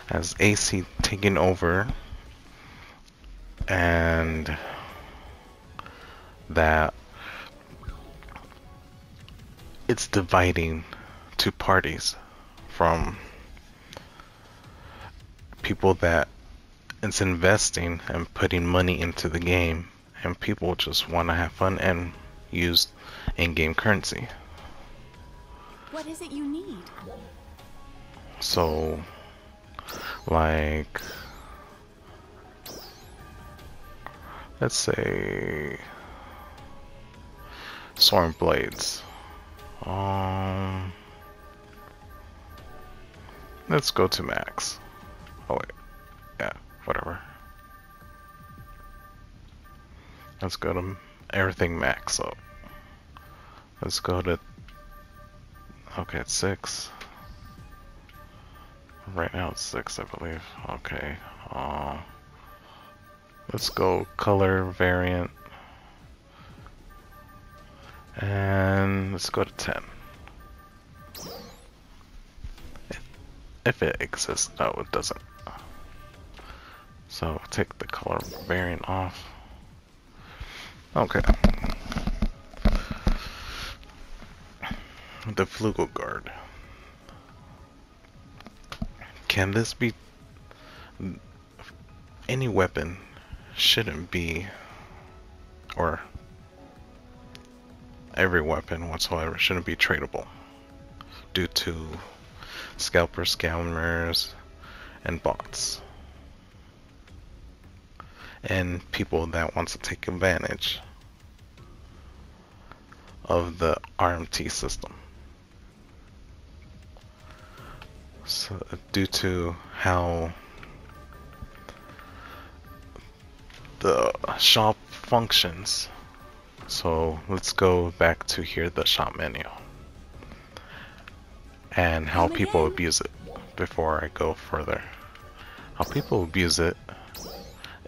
has AC taking over, and that it's dividing two parties from people that it's investing and putting money into the game, and people just want to have fun and use in-game currency. What is it you need? So, like, let's say Soaring Blades. Let's go to max. Oh wait, yeah, whatever. Let's go to everything max. So let's go to, okay, it's 6. Right now it's 6, I believe. Okay. Let's go color variant, and let's go to 10. If it exists. No, it doesn't. So take the color variant off. Okay. The Flugel Guard. Can this be... Any weapon shouldn't be, or every weapon whatsoever shouldn't be tradable due to scalpers, scammers, and bots, and people that want to take advantage of the RMT system. So, due to how the shop functions, so let's go back to here, the shop menu, and how people abuse it. Before I go further, how people abuse it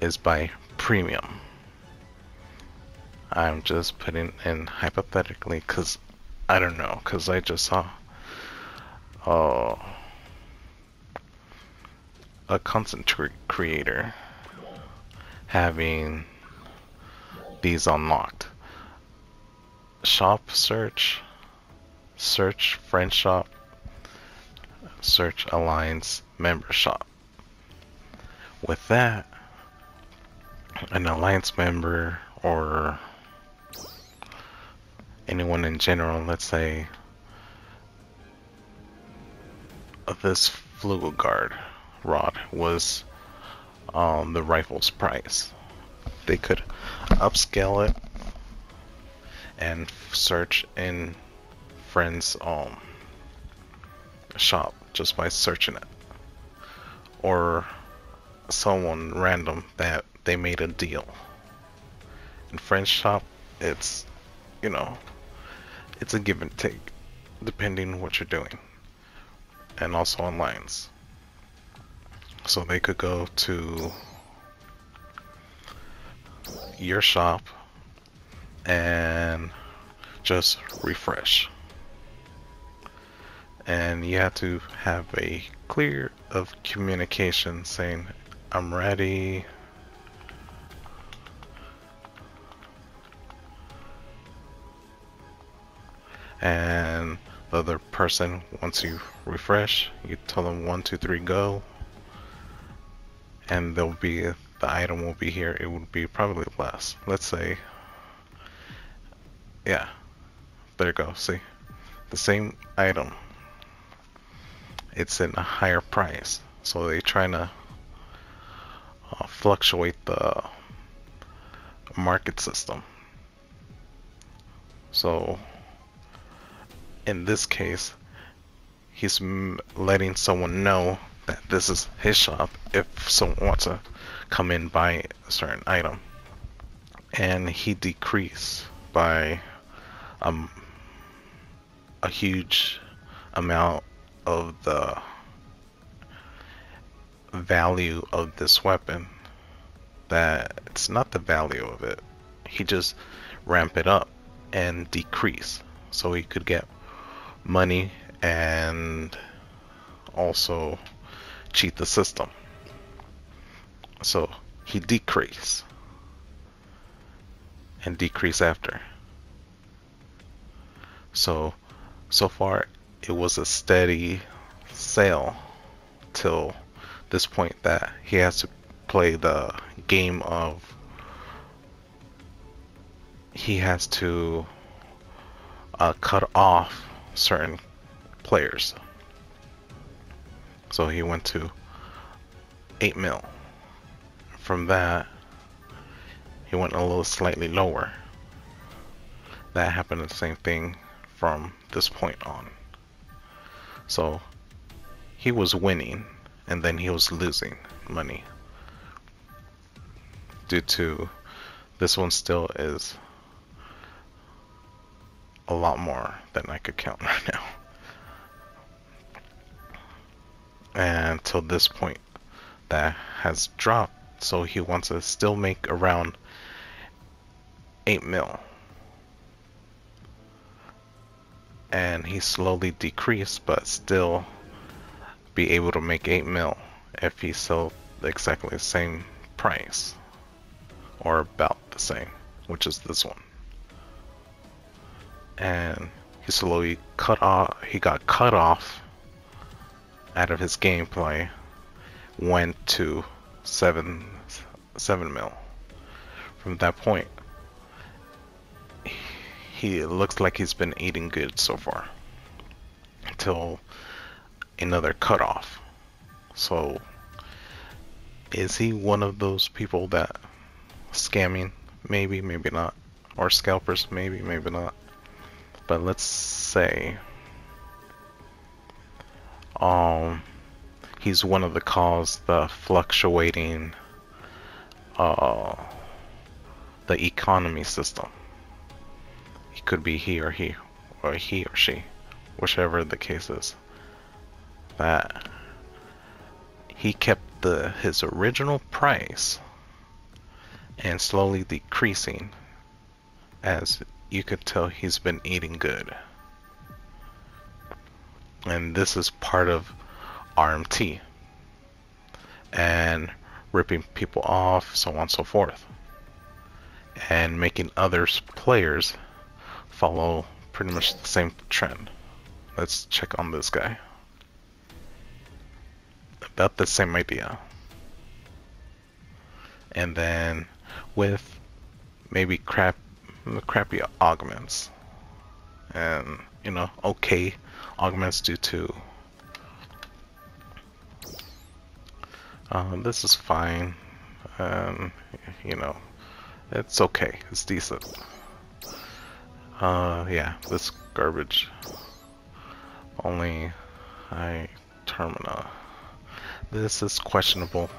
is by premium. I'm just putting in hypothetically because I don't know, because I just saw a content creator having these unlocked. Shop search, search friend shop, search alliance member shop. With that, an alliance member or anyone in general, let's say this Flugel Guard rod was the rifle's price. They could upscale it and search in friends' shop just by searching it, or someone random that they made a deal. In friends' shop, it's, you know, it's a give and take depending what you're doing, and also on lines. So they could go to your shop and just refresh, and you have to have a clear of communication saying I'm ready, and the other person, once you refresh, you tell them 1 2 3 go, and there'll be, the item will be here. It would be probably less, let's say, yeah, there you go. See, the same item, it's in a higher price, so they try to fluctuate the market system. So in this case, he's letting someone know that this is his shop if someone wants to come in buy a certain item, and he decreased by a huge amount of the value of this weapon. That it's not the value of it, he just ramp it up and decrease so he could get money, and also cheat the system. So he decreased and decreased after. So far it was a steady sale till this point that he has to play the game of he has to cut off certain players. So he went to 8 mil. From that, he went a little slightly lower. That happened the same thing from this point on. So he was winning and then he was losing money due to this one still is a lot more than I could count right now. And till this point that has dropped, so he wants to still make around 8 mil. And he slowly decreased, but still be able to make 8 mil if he sold exactly the same price, or about the same, which is this one. And he slowly got cut off out of his gameplay, went to 7 mil. From that point, he looks like he's been eating good so far until another cutoff. So is he one of those people that scamming? Maybe, maybe not. Or scalpers? Maybe, maybe not. But let's say he's one of the cause the fluctuating the economy system. He could be he or she, whichever the case is. That he kept his original price and slowly decreasing as you could tell he's been eating good. And this is part of RMT and ripping people off, so on and so forth, and making other players follow pretty much the same trend. Let's check on this guy. About the same idea. And then with maybe crappy augments, and okay augments due to this is fine. It's okay, it's decent. Yeah, this garbage only termina. This is questionable.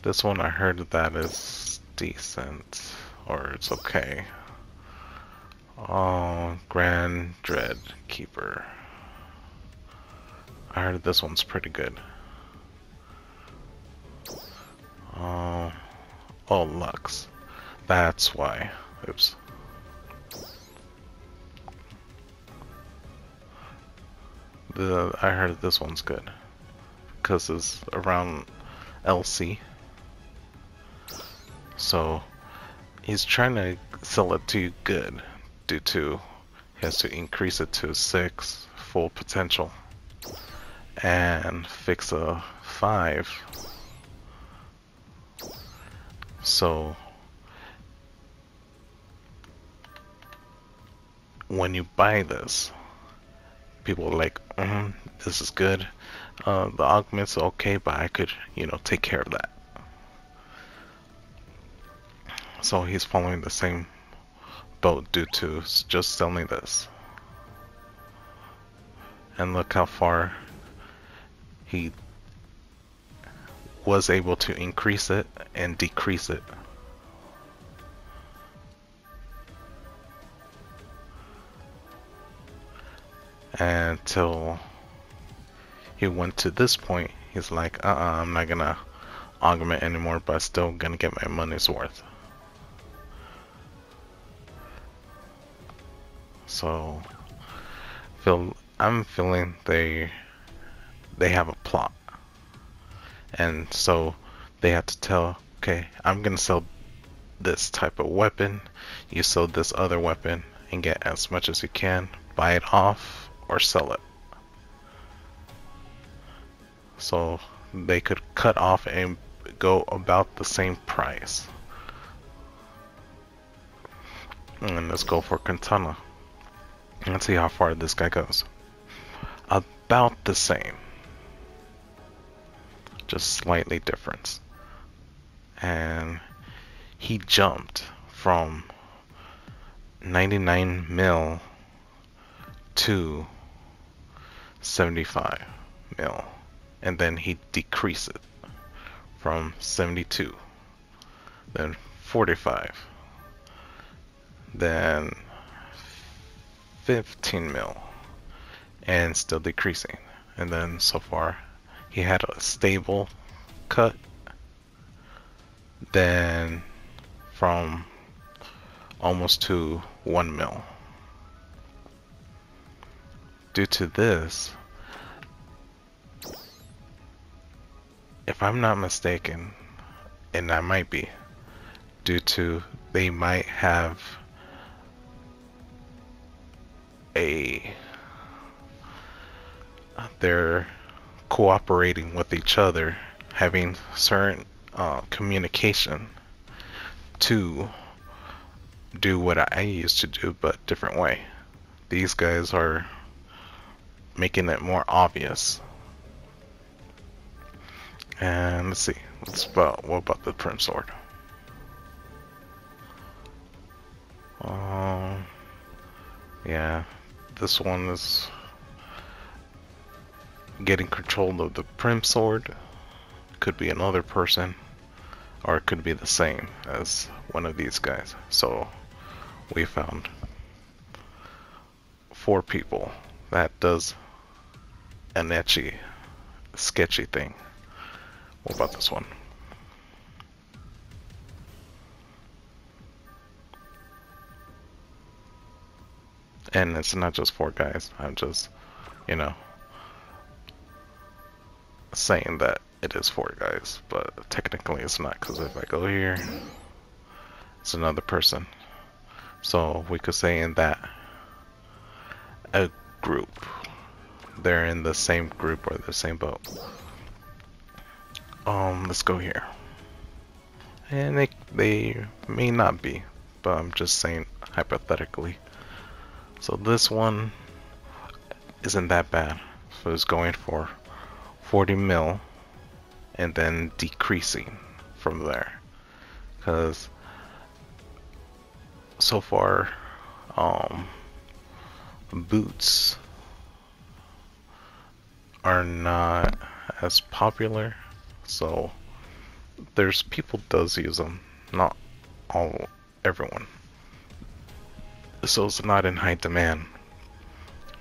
This one I heard that is decent, or it's okay. Oh, Grand Dread Keeper. I heard this one's pretty good. Oh, Lux. That's why. Oops. I heard this one's good because it's around LC. So he's trying to sell it to you good due to he has to increase it to 6 full potential and fix a 5. So when you buy this, people are like, this is good. The augments are okay, but I could, take care of that. So he's following the same boat due to just selling this. And look how far he was able to increase it and decrease it. Until he went to this point, he's like, I'm not gonna augment anymore, but I'm still gonna get my money's worth. So I'm feeling they have a plot And so they had to tell, okay, I'm gonna sell this type of weapon, you sell this other weapon and get as much as you can, buy it off or sell it. So they could cut off and go about the same price. And let's go for Katana. Let's see how far this guy goes. About the same. Just slightly different. And he jumped from 99 mil to 75 mil. And then he decreased it from 72, then 45, then 15 mil, and still decreasing. And then so far he had a stable cut, then from almost to 1 mil. Due to this, if I'm not mistaken, and I might be, due to they might have they're cooperating with each other, having certain communication to do what I used to do, but different way. These guys are making it more obvious. And let's see, what about the Prim Sword? Yeah, this one is getting control of the Prim Sword. Could be another person, or it could be the same as one of these guys. So we found 4 people that does an etchy, sketchy thing. What about this one? And it's not just 4 guys. I'm just, you know, saying that it is 4 guys, but technically it's not, because if I go here, it's another person. So we could say in that a group, they're in the same group or the same boat. Let's go here. And they may not be, but I'm just saying hypothetically. So this one isn't that bad. So it's going for 40 mil and then decreasing from there. Because so far, boots are not as popular. So there's people does use them, not everyone. So it's not in high demand.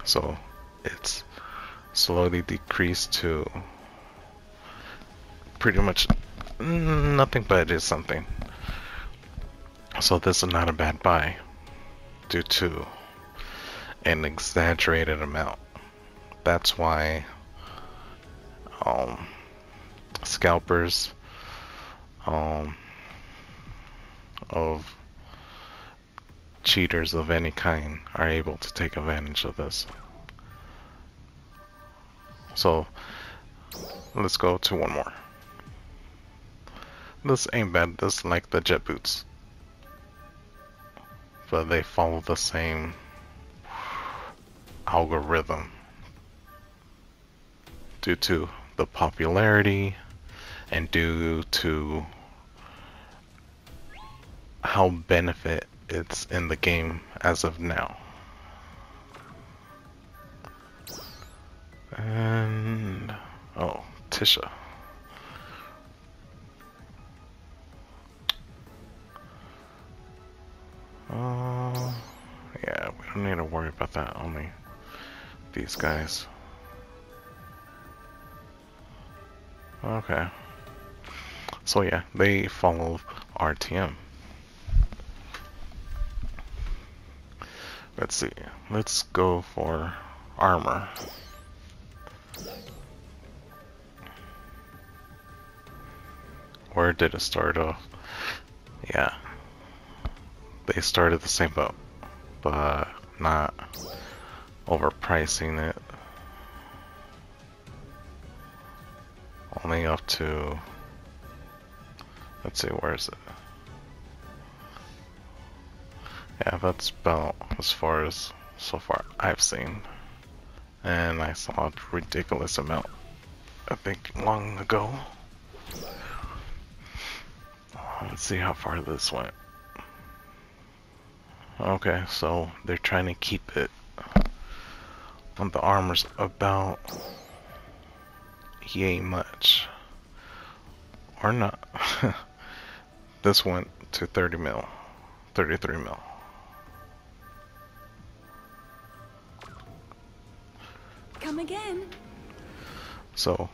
So it's slowly decreased to pretty much nothing, but it is something. So this is not a bad buy due to an exaggerated amount. That's why scalpers of cheaters of any kind are able to take advantage of this. So let's go to one more. This ain't bad. This is like the jet boots, but they follow the same algorithm due to the popularity and due to how benefit it's in the game as of now. And oh, Tisha. Yeah, we don't need to worry about that, only these guys. Okay. So yeah, they follow RTM. Let's see. Let's go for armor. Where did it start off? Yeah, they started the same boat, but not overpricing it. Only up to, let's see, where is it? Yeah, that's about as far as so far I've seen. And I saw a ridiculous amount, I think, long ago. Let's see how far this went. Okay, so they're trying to keep it on the armors about yay much. Or not. This went to 30 mil. 33 mil. Come again. So,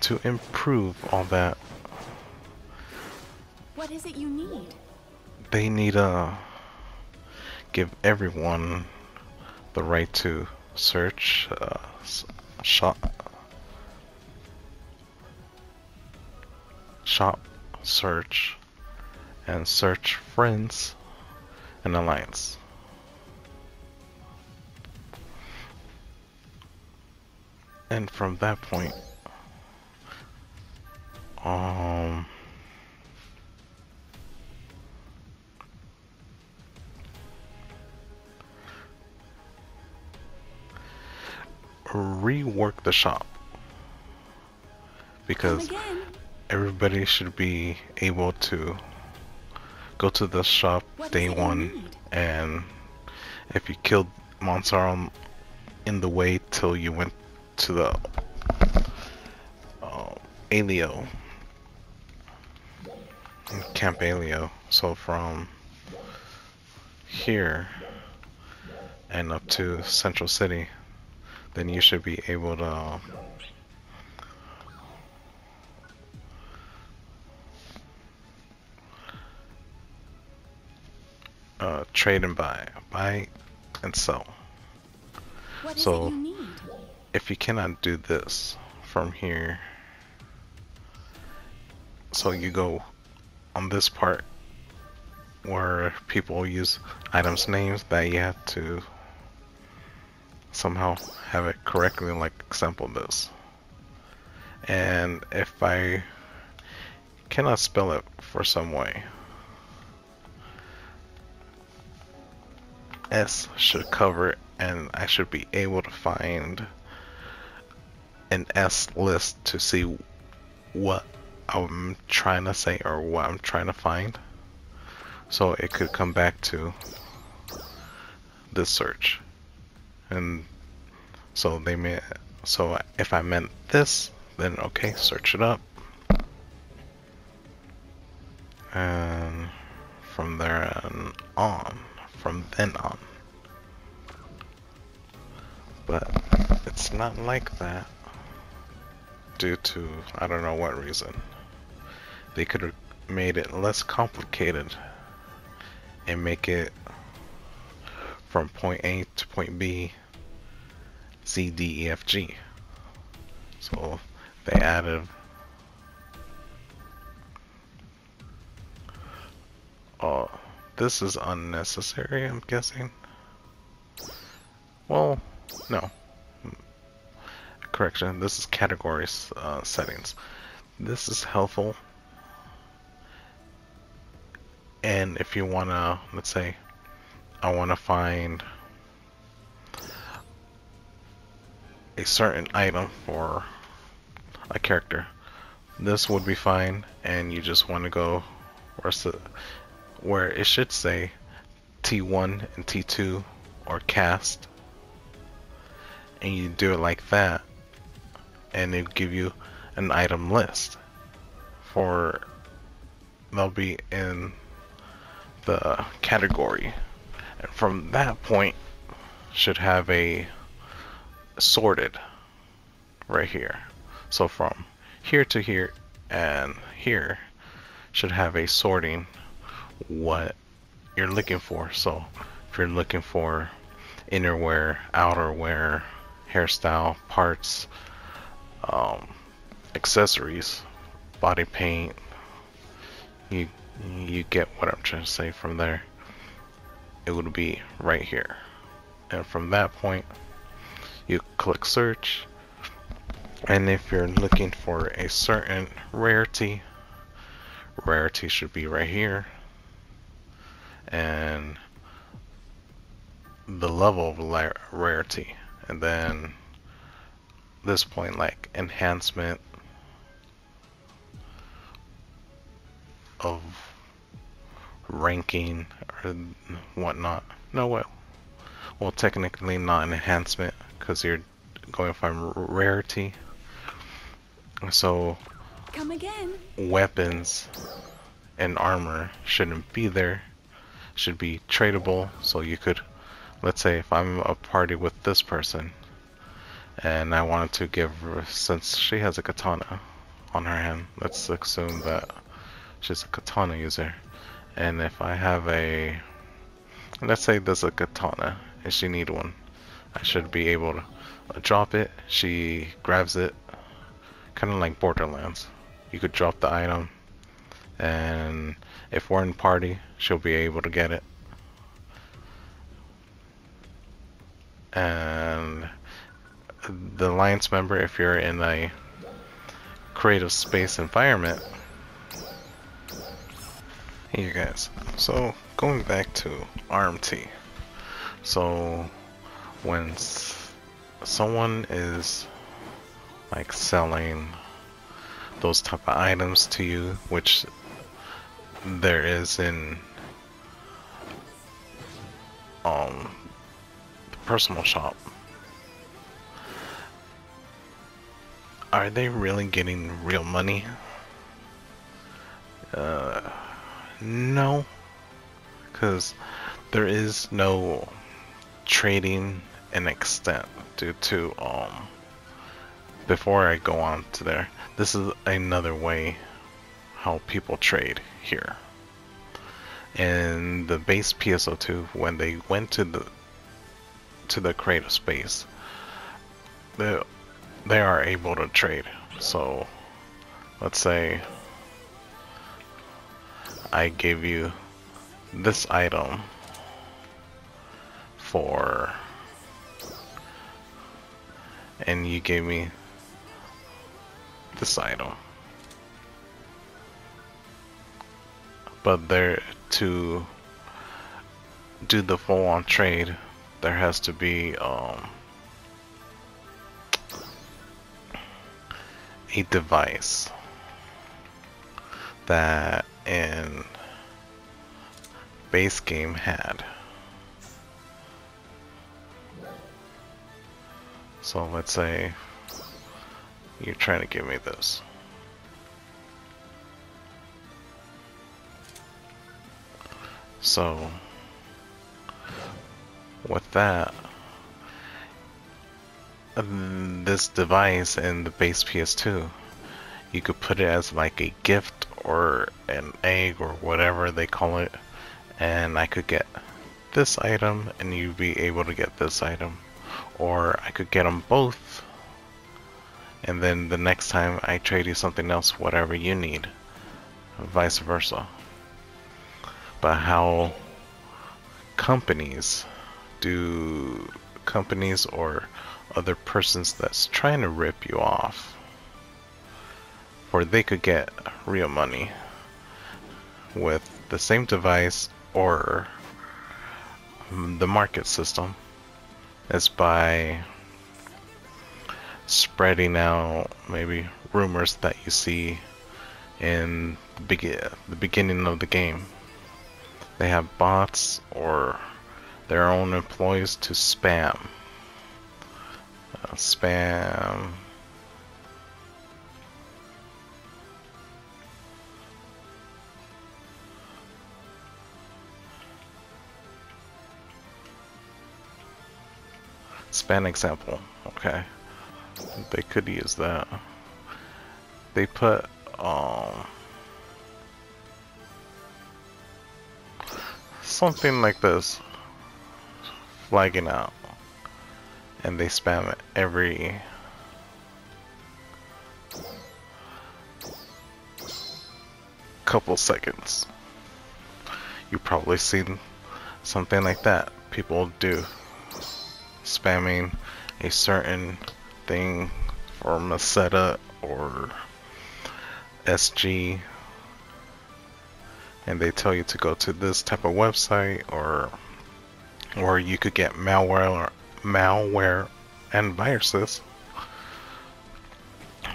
to improve all that, What is it you need? they need to give everyone the right to search, shop, search, and search friends and alliance. And from that point, rework the shop, because everybody should be able to go to the shop day one, and if you killed Monsar in the way till you went to the Alio, Camp Alio, so from here and up to Central City, then you should be able to trade and buy and sell. So if you cannot do this from here, so you go on this part where people use items names that you have to somehow have it correctly, like example this. And if I cannot spell it for some way, S should cover it, and I should be able to find an S list to see what I'm trying to say or what I'm trying to find. So it could come back to this search. And so they may, so if I meant this, then okay, search it up. And from there on, from then on. But it's not like that due to, I don't know what reason. They could have made it less complicated and make it from point A to point B, C, D, E, F, G. So they added this is unnecessary, I'm guessing. Well, no. Correction, this is categories settings. This is helpful. And if you wanna, let's say, I wanna find a certain item for a character, this would be fine. And you just want to go where it should say T1 and T2 or cast, and you do it like that, and it'll give you an item list for, they'll be in the category, and from that point should have a sorted right here. So from here to here and here should have a sorting what you're looking for. So if you're looking for innerwear, outerwear, hairstyle, parts, accessories, body paint, You you get what I'm trying to say from there. It would be right here. And from that point, you click search. And if you're looking for a certain rarity, rarity should be right here. And the level of rarity. And then this point, like enhancement of ranking or whatnot. No, well, technically not an enhancement because you're going from rarity. So Come again. weapons and armor shouldn't be there. Should be tradable. So you could, let's say, if I'm a party with this person, and I wanted to give her, since she has a katana on her hand, let's assume that she's a katana user. And if I have a, let's say there's a katana and she need one, I should be able to drop it. She grabs it, kind of like Borderlands. You could drop the item, and if we're in party, she'll be able to get it. And the alliance member, if you're in a creative space environment, hey you guys, so going back to RMT, so when someone is like selling those type of items to you, which there is in the personal shop, are they really getting real money? No, because there is no trading an extent due to before I go on to there, this is another way how people trade here. In the base PSO2, when they went to the creative space, they are able to trade. So let's say I gave you this item for, and you gave me this item, but there, to do the full-on trade, there has to be a device that in base game had. So let's say you're trying to give me this. So with that, this device in the base PS2, you could put it as like a gift or an egg or whatever they call it, and I could get this item and you'd be able to get this item, or I could get them both, and then the next time I trade you something else, whatever you need, vice versa. But how companies or other persons that's trying to rip you off, or they could get real money with the same device or the market system, is by spreading out maybe rumors that you see in the beginning of the game. They have bots or their own employees to spam. Spam example, okay. They could use that. They put something like this flagging out, and they spam it every couple seconds. You've probably seen something like that people do, spamming a certain thing from a setup or SG, and they tell you to go to this type of website, or you could get malware and viruses,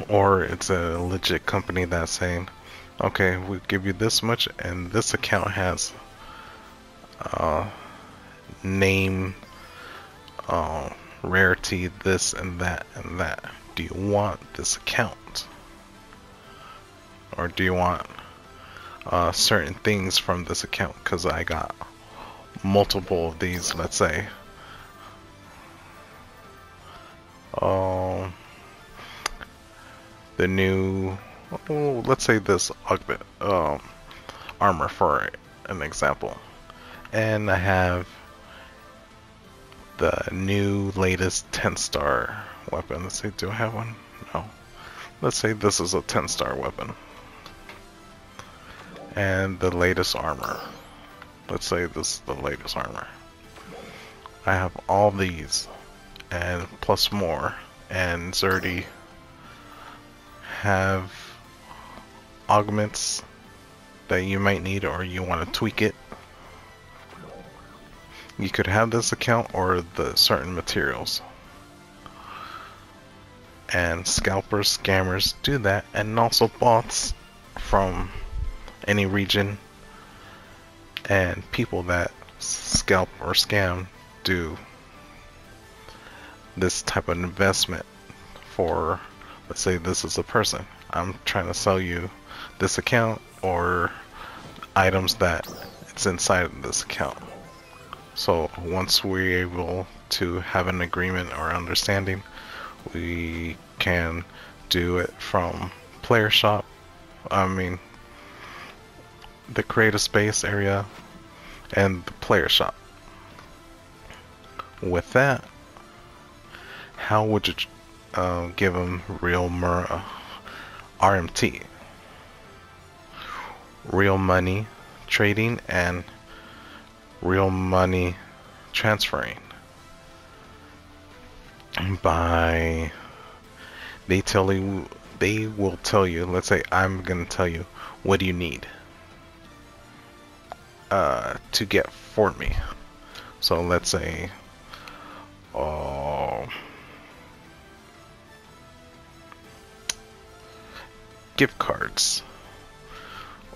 or it's a legit company that's saying, okay, we give you this much, and this account has name, rarity, this and that and that. Do you want this account, or do you want certain things from this account? Because I got multiple of these. Let's say the new, let's say this augment armor for an example, and I have the new latest 10-star weapon. Let's see, do I have one? No. Let's say this is a 10-star weapon, and the latest armor. Let's say this is the latest armor. I have all these and plus more, and Zerdy have augments that you might need, or you want to tweak it. You could have this account or the certain materials. And scalpers, scammers do that, and also bots from any region, and people that scalp or scam do this type of investment for, let's say this is a person. I'm trying to sell you this account or items that it's inside of this account. So once we're able to have an agreement or understanding, we can do it from player shop, the creative space area and the player shop. With that, how would you give them real RMT, real money trading, and real money transferring? By they will tell you, let's say I'm gonna tell you, what do you need to get for me? So let's say gift cards,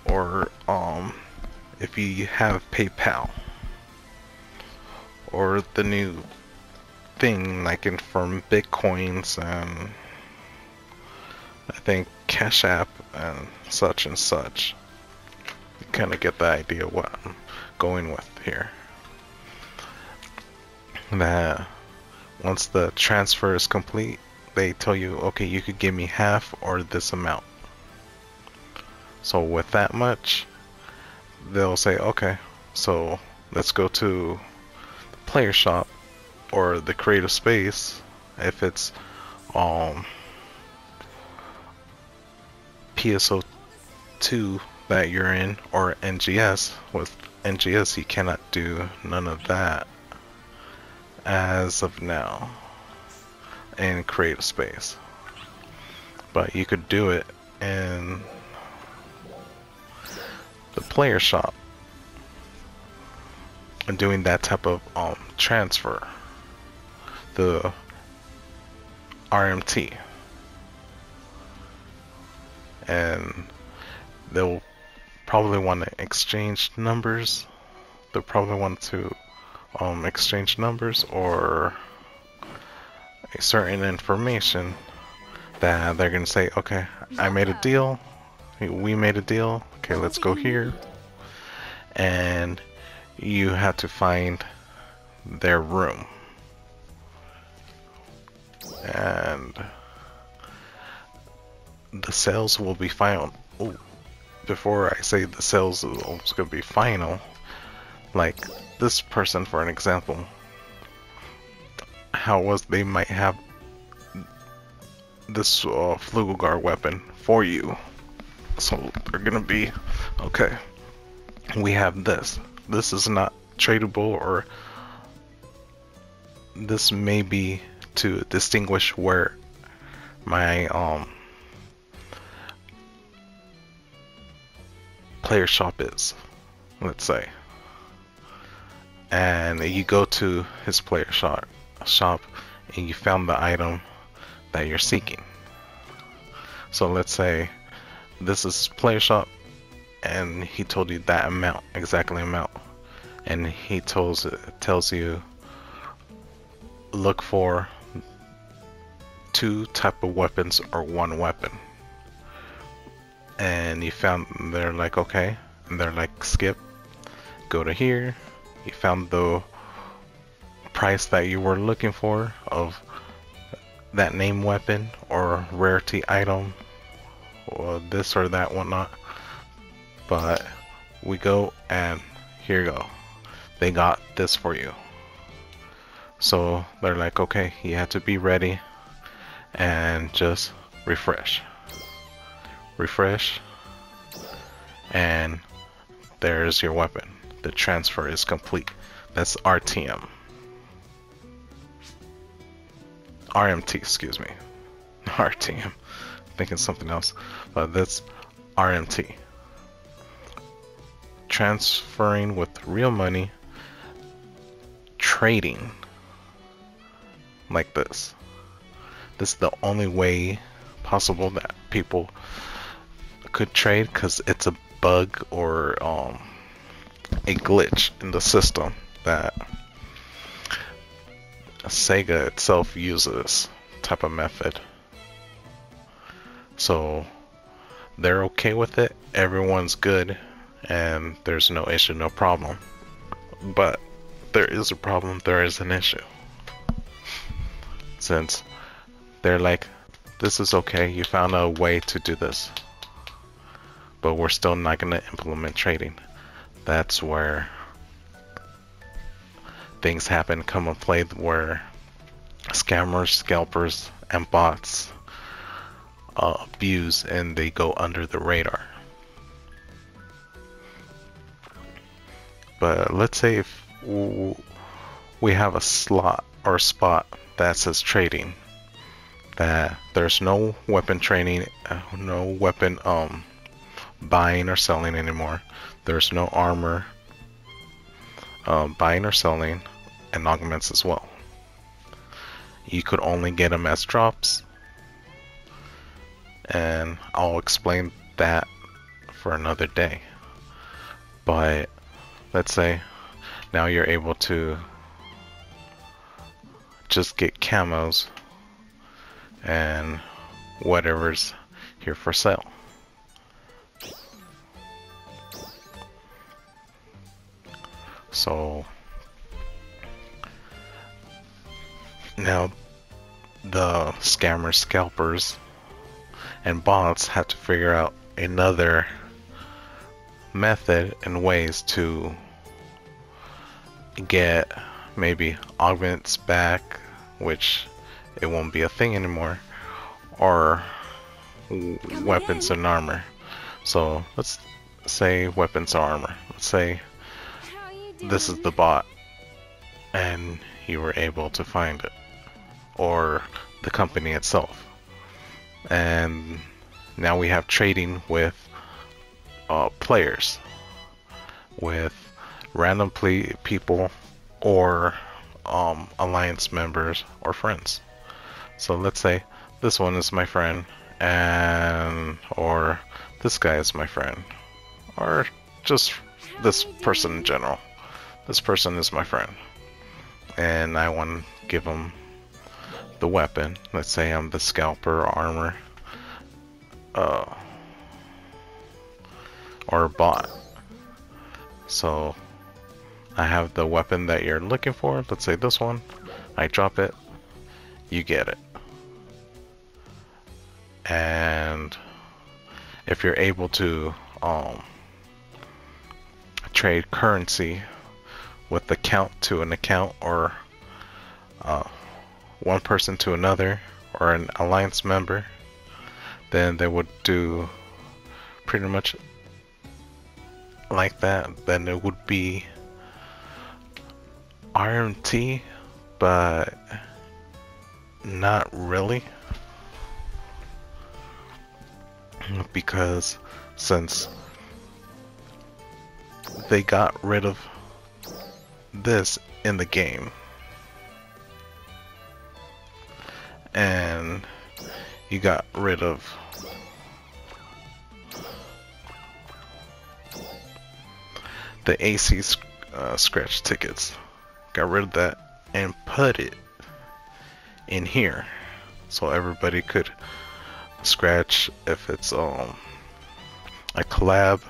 or if you have PayPal, or the new thing like from Bitcoins and I think Cash App and such and such. You kind of get the idea what I'm going with here. That once the transfer is complete, they tell you, okay, you could give me half or this amount. So with that much, they'll say, okay, so let's go to the player shop or the creative space. If it's PSO2 that you're in, or NGS. With NGS you cannot do none of that as of now in creative space, but you could do it in the player shop and doing that type of transfer, the RMT. And they'll probably want to exchange numbers. They'll probably want to exchange numbers or a certain information that they're going to say, okay, I made a deal, we made a deal, okay, let's go here. And you have to find their room. And the sales will be final. Ooh, before I say the sales is going to be final, like this person, for an example, how was they might have this Flugelgar weapon for you, so they're gonna be Okay, we have this. This is not tradable, or this may be to distinguish where my player shop is, let's say. And you go to his player shop and you found the item that you're seeking. So let's say this is player shop and he told you that amount, exactly amount, and he tells you look for 2 type of weapons or 1 weapon. And you found, they're like, okay, and they're like, skip, go to here. You found the price that you were looking for of that name weapon or rarity item or this or that, whatnot. But we go and here you go, they got this for you. So they're like, okay, you have to be ready and just refresh, and there's your weapon. The transfer is complete. That's RTM. RMT, excuse me. RTM. Thinking something else. But that's RMT. Transferring with real money. Trading. Like this. This is the only way possible that people could trade, because it's a bug or a glitch in the system that Sega itself uses type of method. So they're okay with it, everyone's good, and there's no issue, no problem. But there is a problem, there is an issue. Since they're like, this is okay, you found a way to do this, but we're still not going to implement trading. That's where things happen, come and play, where scammers, scalpers, and bots abuse and they go under the radar. But let's say if we have a slot or spot that says trading, that there's no weapon trading, no weapon buying or selling anymore. There's no armor buying or selling, and augments as well. You could only get them as drops, and I'll explain that for another day. But let's say now you're able to just get camos and whatever's here for sale. So now the scammers, scalpers, and bots have to figure out another method and ways to get maybe augments back, which it won't be a thing anymore, or weapons and armor. So let's say weapons or armor. Let's say this is the bot and you were able to find it, or the company itself, and now we have trading with players, with random people, or alliance members or friends. So let's say this one is my friend, and or this guy is my friend, or just this person in general. This person is my friend, and I want to give him the weapon. Let's say I'm the scalper or armor, or bot. So I have the weapon that you're looking for. Let's say this one. I drop it, you get it. And if you're able to trade currency with account to an account, or one person to another, or an alliance member, then they would do pretty much like that, then it would be RMT, but not really, because since they got rid of this in the game, and you got rid of the AC scratch tickets, got rid of that and put it in here so everybody could scratch if it's a collab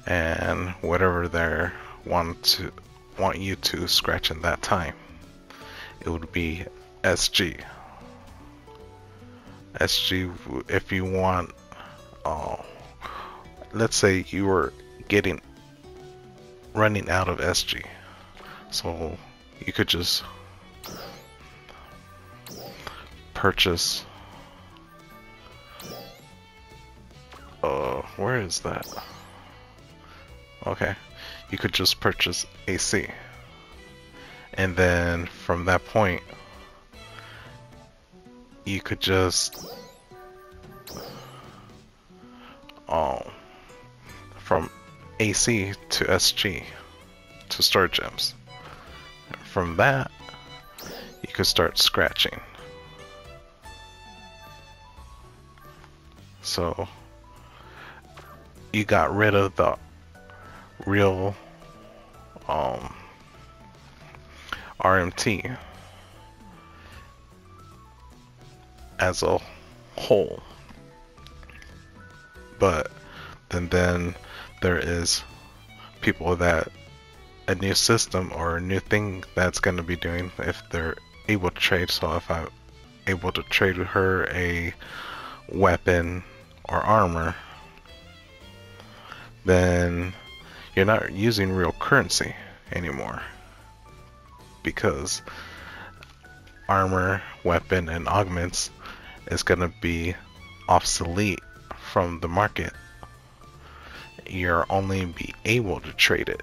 and whatever they want you to scratch in that time. It would be SG. SG, if you want, let's say you were running out of SG, so you could just purchase, where is that? Okay, you could just purchase AC, and then from that point you could just from AC to SG to store gems. From that you could start scratching. So you got rid of the real RMT as a whole, but then there is people that a new system or a new thing that's going to be doing if they're able to trade. So if I'm able to trade with her a weapon or armor, then you're not using real currency anymore, because armor, weapon, and augments is going to be obsolete from the market. You're only be able to trade it.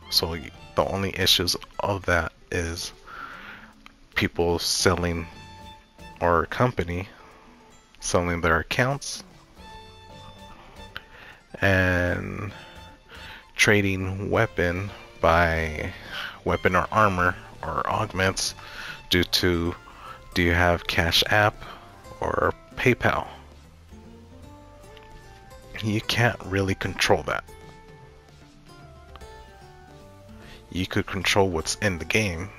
So the only issues of that is people selling, or a company selling their accounts and trading weapon by weapon or armor or augments due to, do you have Cash App or PayPal? You can't really control that. You could control what's in the game,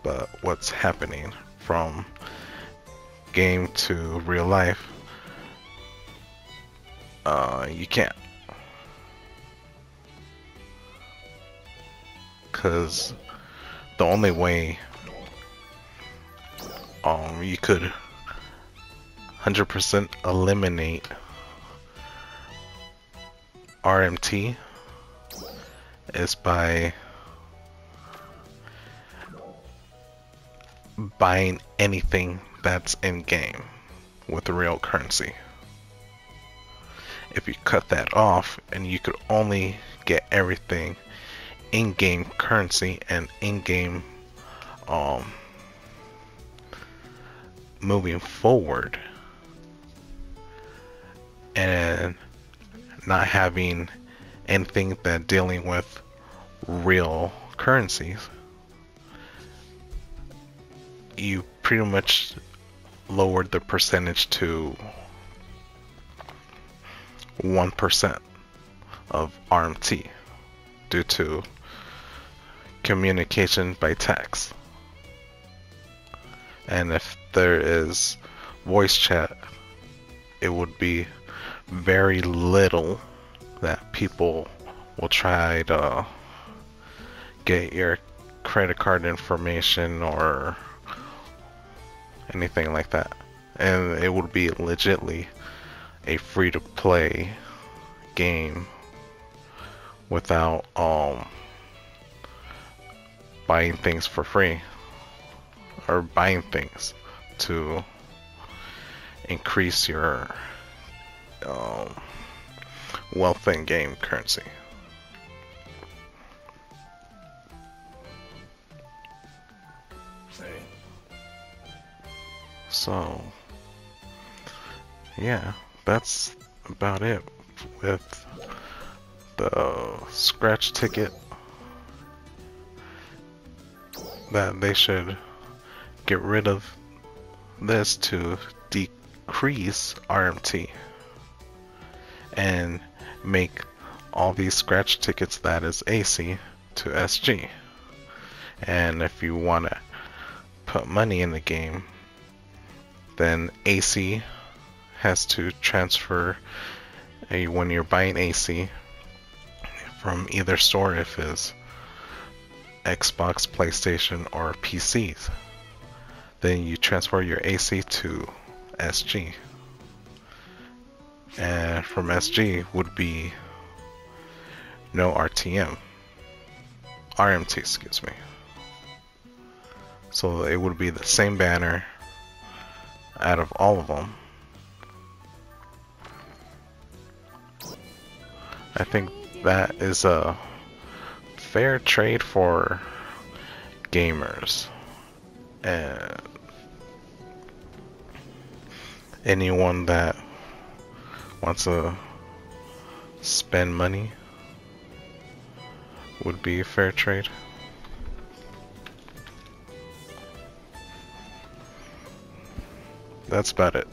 but what's happening from game to real life, you can't. Because the only way you could 100% eliminate RMT is by buying anything that's in game with real currency. If you cut that off and you could only get everything in-game currency and in-game moving forward, and not having anything that dealing with real currencies, you pretty much lowered the percentage to 1% of RMT due to communication by text. And if there is voice chat, it would be very little that people will try to get your credit card information or anything like that. And it would be legitly a free-to-play game without buying things for free, or buying things to increase your wealth in game currency. So, yeah, that's about it with the scratch ticket. That they should get rid of this to decrease RMT and make all these scratch tickets that is AC to SG. And if you want to put money in the game, then AC has to transfer when you're buying AC from either store, if it's Xbox, PlayStation, or PCs, then you transfer your AC to SG. And from SG would be no RTM. RMT, excuse me. So it would be the same banner out of all of them. I think that is a fair trade for gamers and anyone that wants to spend money would be a fair trade. That's about it.